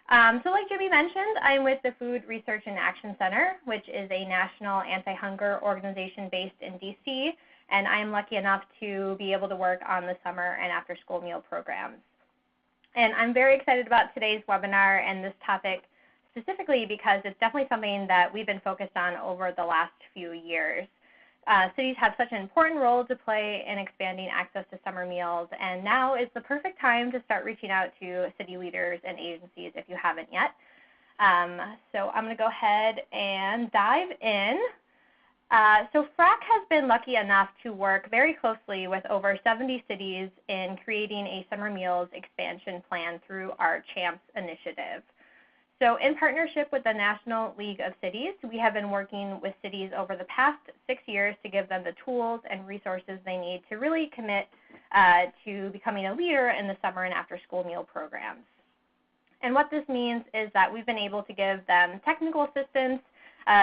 So like Jimmy mentioned, I'm with the Food Research and Action Center, which is a national anti-hunger organization based in DC, and I am lucky enough to be able to work on the summer and after-school meal programs. And I'm very excited about today's webinar and this topic specifically because it's definitely something that we've been focused on over the last few years. Cities have such an important role to play in expanding access to summer meals, and now is the perfect time to start reaching out to city leaders and agencies if you haven't yet. So I'm going to go ahead and dive in. So FRAC has been lucky enough to work very closely with over 70 cities in creating a summer meals expansion plan through our CHAMPS initiative. So in partnership with the National League of Cities, we have been working with cities over the past 6 years to give them the tools and resources they need to really commit to becoming a leader in the summer and after-school meal programs. And what this means is that we've been able to give them technical assistance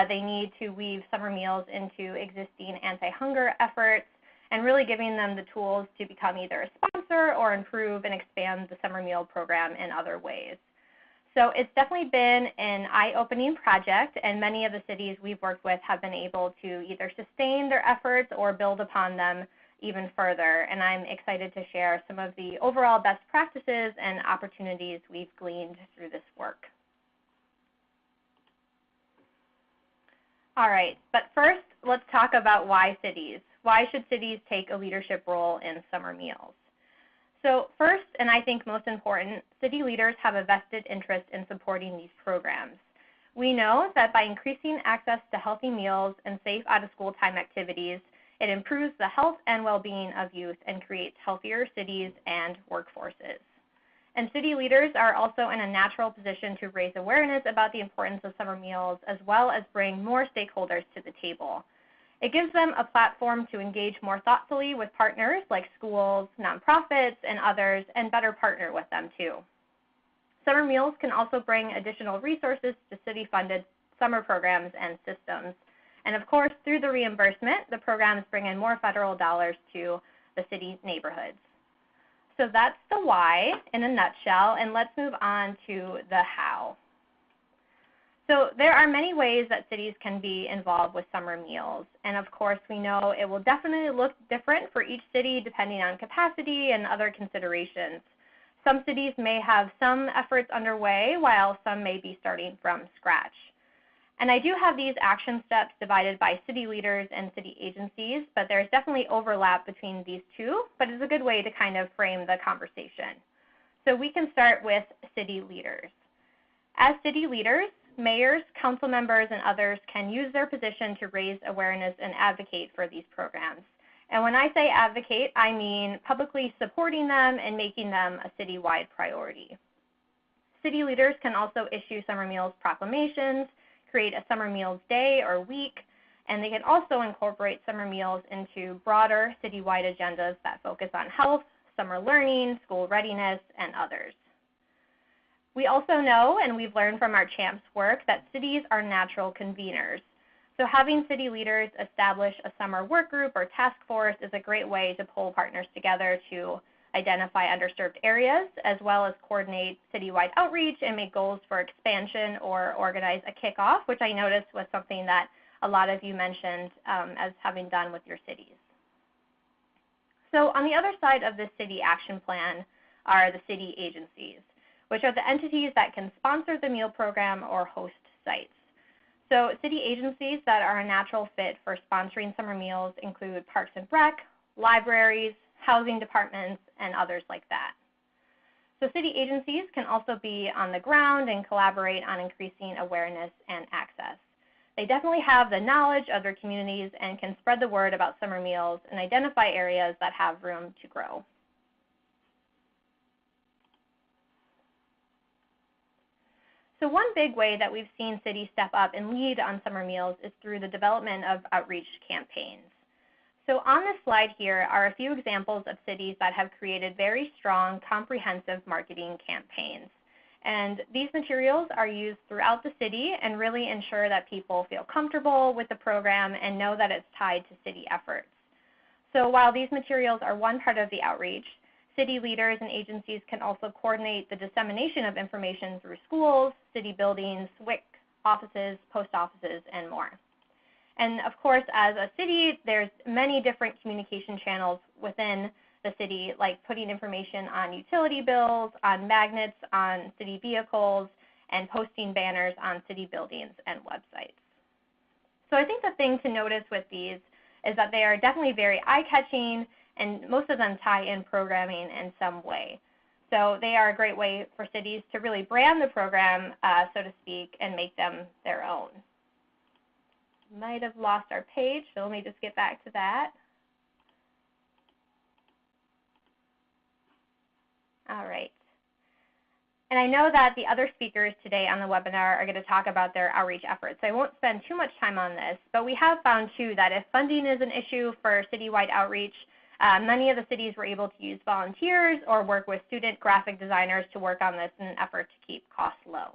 they need to weave summer meals into existing anti-hunger efforts, and really giving them the tools to become either a sponsor or improve and expand the summer meal program in other ways. So it's definitely been an eye-opening project, and many of the cities we've worked with have been able to either sustain their efforts or build upon them even further. And I'm excited to share some of the overall best practices and opportunities we've gleaned through this work. All right, but first, let's talk about why cities. Why should cities take a leadership role in summer meals? So first, and I think most important, city leaders have a vested interest in supporting these programs. We know that by increasing access to healthy meals and safe out-of-school time activities, it improves the health and well-being of youth and creates healthier cities and workforces. And city leaders are also in a natural position to raise awareness about the importance of summer meals, as well as bring more stakeholders to the table. It gives them a platform to engage more thoughtfully with partners like schools, nonprofits, and others, and better partner with them too. Summer meals can also bring additional resources to city-funded summer programs and systems. And of course, through the reimbursement, the programs bring in more federal dollars to the city neighborhoods. So that's the why in a nutshell, and let's move on to the how. So there are many ways that cities can be involved with summer meals, and of course we know it will definitely look different for each city depending on capacity and other considerations. Some cities may have some efforts underway while some may be starting from scratch. And I do have these action steps divided by city leaders and city agencies, but there's definitely overlap between these two, but it's a good way to kind of frame the conversation. So we can start with city leaders. As city leaders, mayors, council members, and others can use their position to raise awareness and advocate for these programs. And when I say advocate, I mean publicly supporting them and making them a citywide priority. City leaders can also issue summer meals proclamations, create a summer meals day or week, and they can also incorporate summer meals into broader citywide agendas that focus on health, summer learning, school readiness, and others. We also know, and we've learned from our CHAMPS work, that cities are natural conveners. So having city leaders establish a summer work group or task force is a great way to pull partners together to identify underserved areas, as well as coordinate citywide outreach and make goals for expansion or organize a kickoff, which I noticed was something that a lot of you mentioned as having done with your cities. So on the other side of the city action plan are the city agencies, which are the entities that can sponsor the meal program or host sites. So city agencies that are a natural fit for sponsoring summer meals include Parks and Rec, libraries, housing departments, and others like that. So city agencies can also be on the ground and collaborate on increasing awareness and access. They definitely have the knowledge of their communities and can spread the word about summer meals and identify areas that have room to grow. So one big way that we've seen cities step up and lead on summer meals is through the development of outreach campaigns. So on this slide here are a few examples of cities that have created very strong, comprehensive marketing campaigns. And these materials are used throughout the city and really ensure that people feel comfortable with the program and know that it's tied to city efforts. So while these materials are one part of the outreach, City leaders and agencies can also coordinate the dissemination of information through schools, city buildings, WIC offices, post offices, and more. And of course, as a city, there's many different communication channels within the city, like putting information on utility bills, on magnets, on city vehicles, and posting banners on city buildings and websites. So I think the thing to notice with these is that they are definitely very eye-catching, and most of them tie in programming in some way. So they are a great way for cities to really brand the program, so to speak, and make them their own. Might have lost our page, so let me just get back to that. All right. And I know that the other speakers today on the webinar are going to talk about their outreach efforts, so I won't spend too much time on this, but we have found too that if funding is an issue for citywide outreach, many of the cities were able to use volunteers or work with student graphic designers to work on this in an effort to keep costs low.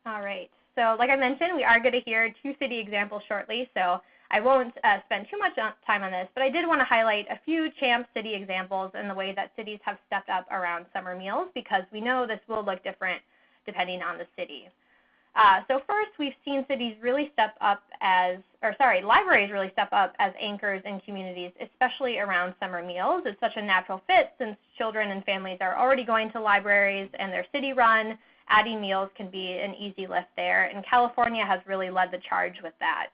All right, so like I mentioned, we are going to hear 2 city examples shortly, so I won't spend too much time on this, but I did want to highlight a few CHAMP city examples in the way that cities have stepped up around summer meals, because we know this will look different depending on the city. So first, we've seen cities really step up libraries really step up as anchors in communities, especially around summer meals. It's such a natural fit since children and families are already going to libraries and they're city-run. Adding meals can be an easy lift there, and California has really led the charge with that.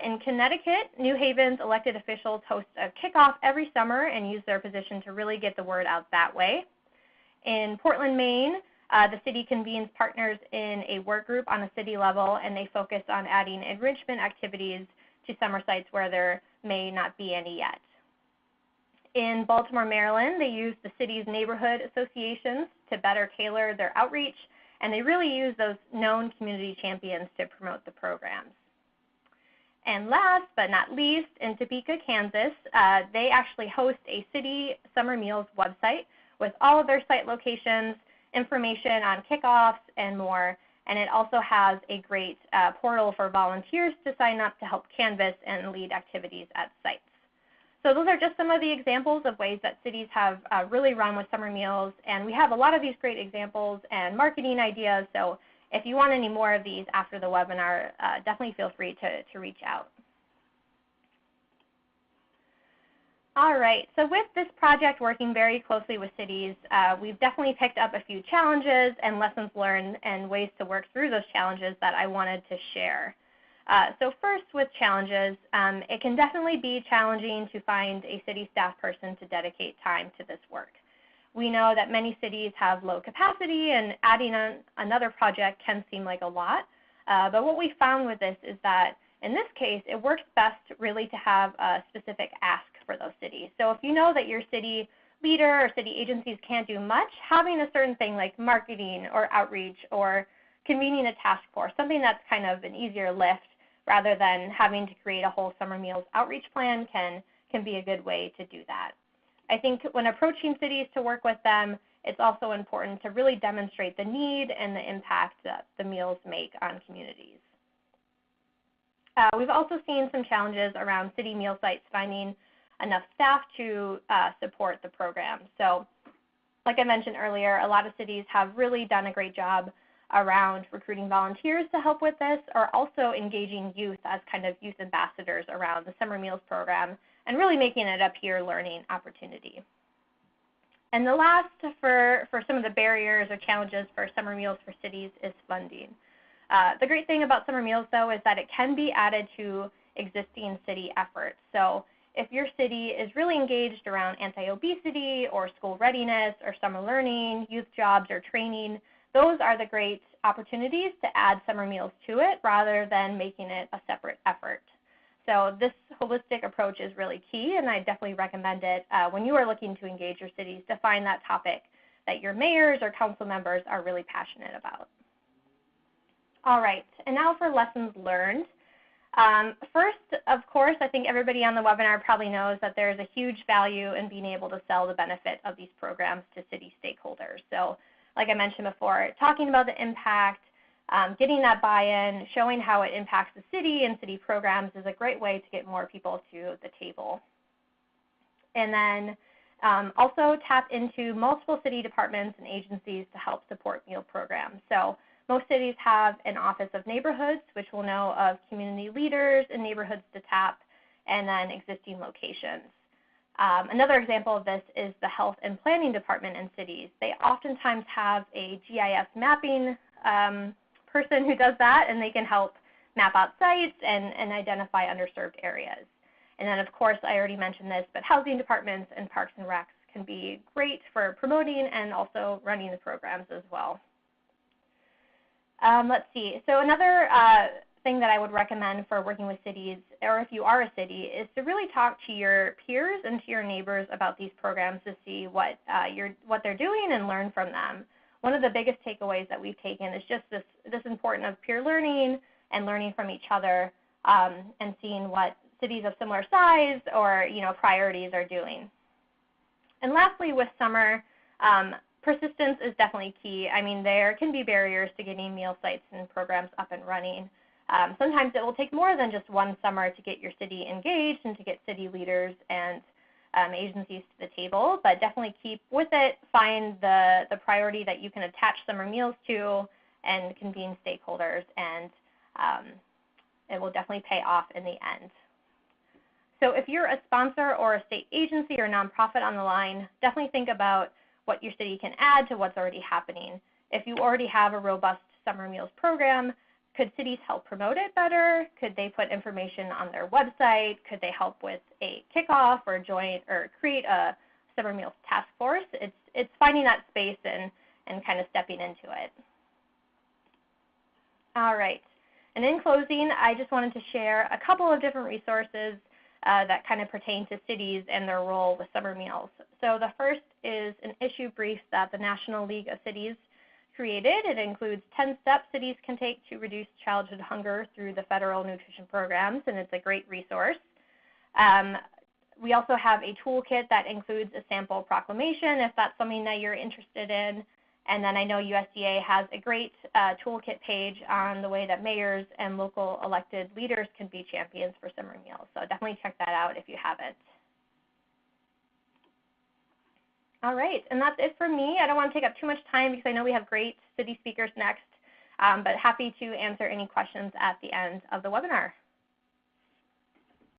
In Connecticut, New Haven's elected officials host a kickoff every summer and use their position to really get the word out that way. In Portland, Maine, the city convenes partners in a work group on a city level, and they focus on adding enrichment activities to summer sites where there may not be any yet. In Baltimore, Maryland, they use the city's neighborhood associations to better tailor their outreach, and they really use those known community champions to promote the programs. And last but not least, in Topeka, Kansas, they actually host a city summer meals website with all of their site locations, information on kickoffs, and more. And it also has a great portal for volunteers to sign up to help canvass and lead activities at sites. So those are just some of the examples of ways that cities have really run with summer meals. And we have a lot of these great examples and marketing ideas. So if you want any more of these after the webinar, definitely feel free to reach out. All right, so with this project working very closely with cities, we've definitely picked up a few challenges and lessons learned and ways to work through those challenges that I wanted to share. So first, with challenges, it can definitely be challenging to find a city staff person to dedicate time to this work. We know that many cities have low capacity, and adding on another project can seem like a lot. But what we found with this is that in this case, it works best really to have a specific ask for those cities. So if you know that your city leader or city agencies can't do much, having a certain thing like marketing or outreach or convening a task force, something that's kind of an easier lift rather than having to create a whole summer meals outreach plan can be a good way to do that. I think when approaching cities to work with them, it's also important to really demonstrate the need and the impact that the meals make on communities. We've also seen some challenges around city meal sites finding enough staff to support the program. So like I mentioned earlier, a lot of cities have really done a great job around recruiting volunteers to help with this, or also engaging youth as kind of youth ambassadors around the summer meals program and really making it a peer learning opportunity. And the last for some of the barriers or challenges for summer meals for cities is funding. The great thing about summer meals, though, is that it can be added to existing city efforts. So if your city is really engaged around anti-obesity or school readiness or summer learning, youth jobs or training, those are the great opportunities to add summer meals to it rather than making it a separate effort. So this holistic approach is really key, and I definitely recommend it when you are looking to engage your cities to find that topic that your mayors or council members are really passionate about. All right, and now for lessons learned. First, of course, I think everybody on the webinar probably knows that there's a huge value in being able to sell the benefit of these programs to city stakeholders. So like I mentioned before, talking about the impact, Getting that buy-in, showing how it impacts the city and city programs is a great way to get more people to the table. And then also tap into multiple city departments and agencies to help support meal programs. So most cities have an Office of Neighborhoods, which will know of community leaders and neighborhoods to tap, and then existing locations. Another example of this is the Health and Planning Department in cities. They oftentimes have a GIS mapping person who does that, and they can help map out sites and identify underserved areas. And then, of course, I already mentioned this, but housing departments and parks and recs can be great for promoting and also running the programs as well. Let's see. So another thing that I would recommend for working with cities, or if you are a city, is to really talk to your peers and to your neighbors about these programs to see what they're doing and learn from them. One of the biggest takeaways that we've taken is just this importance of peer learning and learning from each other and seeing what cities of similar size or priorities are doing. And lastly, with summer, persistence is definitely key. I mean, there can be barriers to getting meal sites and programs up and running. Sometimes it will take more than just one summer to get your city engaged and to get city leaders and agencies to the table, but definitely keep with it, find the priority that you can attach summer meals to and convene stakeholders, and it will definitely pay off in the end. So if you're a sponsor or a state agency or nonprofit on the line, definitely think about what your city can add to what's already happening. If you already have a robust summer meals program, could cities help promote it better? Could they put information on their website? Could they help with a kickoff or join or create a summer meals task force? It's finding that space and kind of stepping into it. All right. And in closing, I just wanted to share a couple of different resources that kind of pertain to cities and their role with summer meals. So the first is an issue brief that the National League of Cities created. It includes 10 steps cities can take to reduce childhood hunger through the federal nutrition programs, and it's a great resource. We also have a toolkit that includes a sample proclamation if that's something that you're interested in. And then I know USDA has a great toolkit page on the way that mayors and local elected leaders can be champions for summer meals. So definitely check that out if you haven't. All right, and that's it for me. I don't want to take up too much time because I know we have great city speakers next, but happy to answer any questions at the end of the webinar.